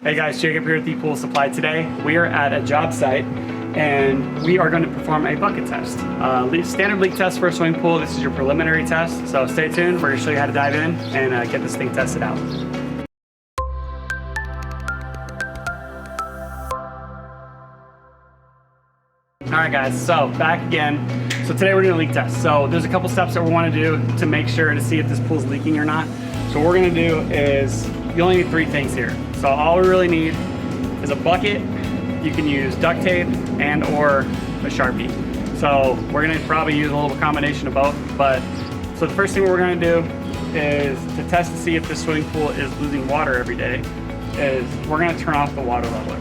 Hey guys, Jacob here with ePoolSupply. Today we are at a job site and we are going to perform a bucket test. Standard leak test for a swimming pool. This is your preliminary test, so stay tuned. We're going to show you how to dive in and get this thing tested out. Alright guys, so back again. So today we're doing a leak test. So there's a couple steps that we want to do to make sure to see if this pool's leaking or not. So what we're going to do is, you only need 3 things here. So all we really need is a bucket. You can use duct tape and or a Sharpie. So we're going to probably use a little combination of both. But so the first thing we're going to do is to test to see if this swimming pool is losing water every day, is we're going to turn off the water leveler.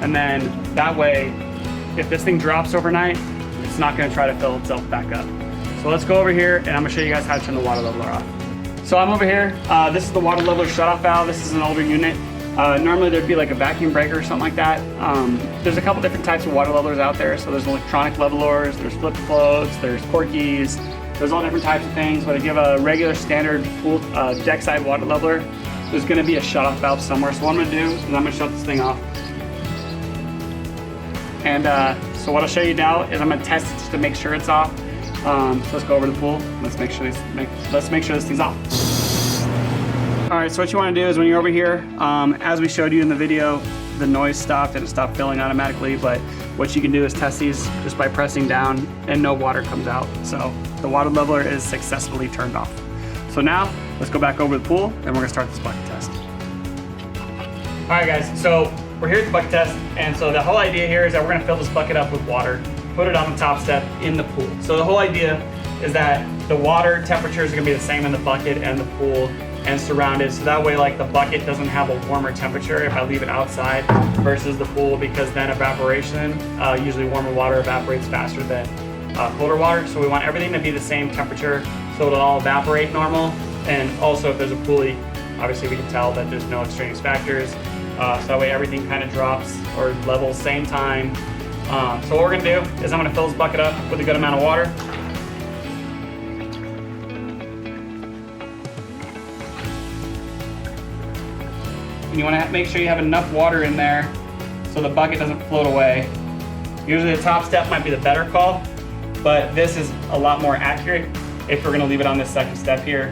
And then that way, if this thing drops overnight, it's not going to try to fill itself back up. So let's go over here and I'm going to show you guys how to turn the water leveler off. So I'm over here. This is the water leveler shutoff valve. This is an older unit. Normally there'd be like a vacuum breaker or something like that. There's a couple different types of water levelers out there. So there's electronic levelers, there's flip floats, there's Corkies, there's all different types of things. But if you have a regular standard pool deck side water leveler, there's going to be a shutoff valve somewhere. So what I'm going to do is I'm going to shut this thing off. And so what I'll show you now is I'm going to test it just to make sure it's off. So let's go over to the pool. Let's make sure this thing's off. All right, so what you want to do is when you're over here, as we showed you in the video, the noise stopped and it stopped filling automatically. But what you can do is test these just by pressing down and no water comes out. So the water leveler is successfully turned off. So now let's go back over to the pool and we're going to start this bucket test. All right, guys. So we're here at the bucket test, and so the whole idea here is that we're going to fill this bucket up with water, put it on the top step in the pool. So the whole idea is that the water temperature is going to be the same in the bucket and the pool and surrounded, so that way like the bucket doesn't have a warmer temperature if I leave it outside versus the pool, because then evaporation, usually warmer water evaporates faster than colder water. So we want everything to be the same temperature so it'll all evaporate normal. And also if there's a pool leak, obviously we can tell that there's no extraneous factors. So that way everything kind of drops or levels same time. So what we're going to do is I'm going to fill this bucket up with a good amount of water. And you want to make sure you have enough water in there so the bucket doesn't float away. Usually the top step might be the better call, but this is a lot more accurate if we're going to leave it on this second step here,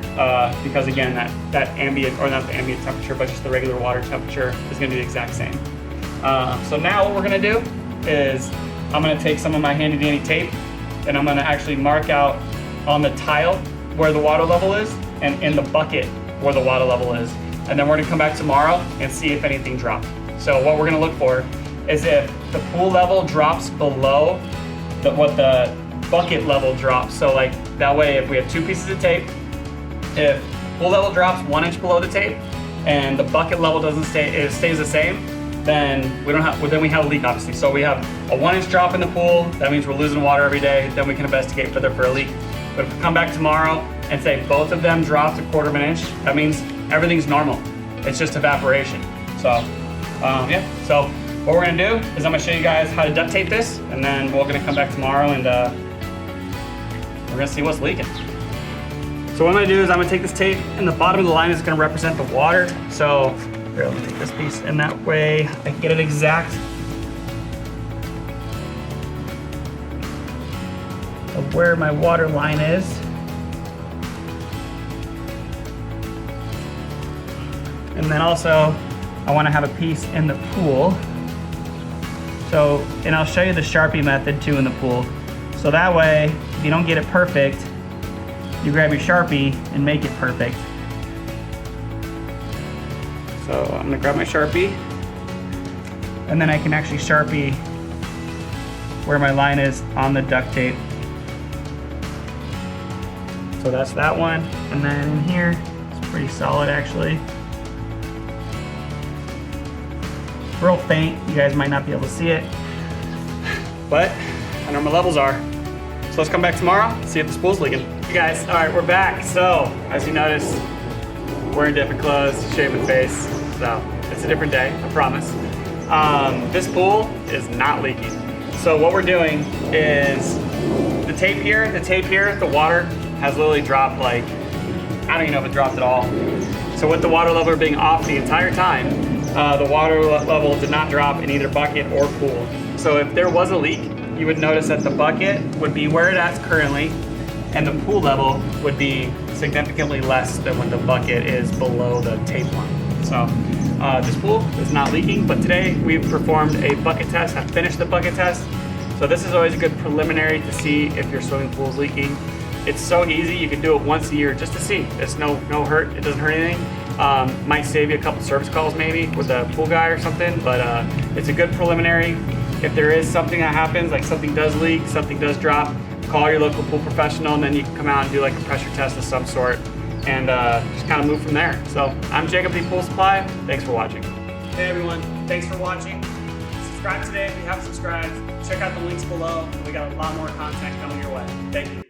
because again, that ambient, or not the ambient temperature, but just the regular water temperature is going to be the exact same. So now what we're going to do is I'm going to take some of my handy dandy tape and I'm going to actually mark out on the tile where the water level is and in the bucket where the water level is. And then we're going to come back tomorrow and see if anything dropped. So what we're going to look for is if the pool level drops below what the bucket level drops. So like that way, if we have 2 pieces of tape, if pool level drops 1 inch below the tape and the bucket level it stays the same, then we have a leak, obviously. So we have a 1 inch drop in the pool, that means we're losing water every day, then we can investigate further for a leak. But if we come back tomorrow and say both of them dropped 1/4 inch, that means everything's normal. It's just evaporation. So yeah, so what we're gonna do is I'm gonna show you guys how to duct tape this, and then we're gonna come back tomorrow and we're gonna see what's leaking. So what I'm gonna do is I'm gonna take this tape, and the bottom of the line is gonna represent the water. So here, let me take this piece, and that way I can get it exact of where my water line is. And then also I wanna have a piece in the pool. So, and I'll show you the Sharpie method too in the pool. So that way, if you don't get it perfect, you grab your Sharpie and make it perfect. So I'm gonna grab my Sharpie, and then I can actually Sharpie where my line is on the duct tape. So that's that one. And then in here, it's pretty solid actually. Real faint, you guys might not be able to see it, but I know my levels are. So let's come back tomorrow, see if the pool's leaking. Hey guys, all right, we're back. So as you notice, wearing different clothes, shaving face, so it's a different day, I promise. This pool is not leaking. So what we're doing is the tape here, the water has literally dropped like, I don't even know if it dropped at all. So with the water leveler being off the entire time, the water level did not drop in either bucket or pool. So if there was a leak, you would notice that the bucket would be where it is currently, and the pool level would be significantly less than when the bucket is below the tape line. So this pool is not leaking, but today we've performed a bucket test. I finished the bucket test. So this is always a good preliminary to see if your swimming pool is leaking. It's so easy, you can do it once a year just to see. It's no hurt, it doesn't hurt anything. Might save you a couple service calls maybe with a pool guy or something, but it's a good preliminary. If there is something that happens, like something does leak, something does drop, call your local pool professional, and then you can come out and do like a pressure test of some sort and just kind of move from there. So I'm Jacob with ePoolSupply. Thanks for watching. Hey everyone, thanks for watching. Subscribe today if you haven't subscribed. Check out the links below. We got a lot more content coming your way. Thank you.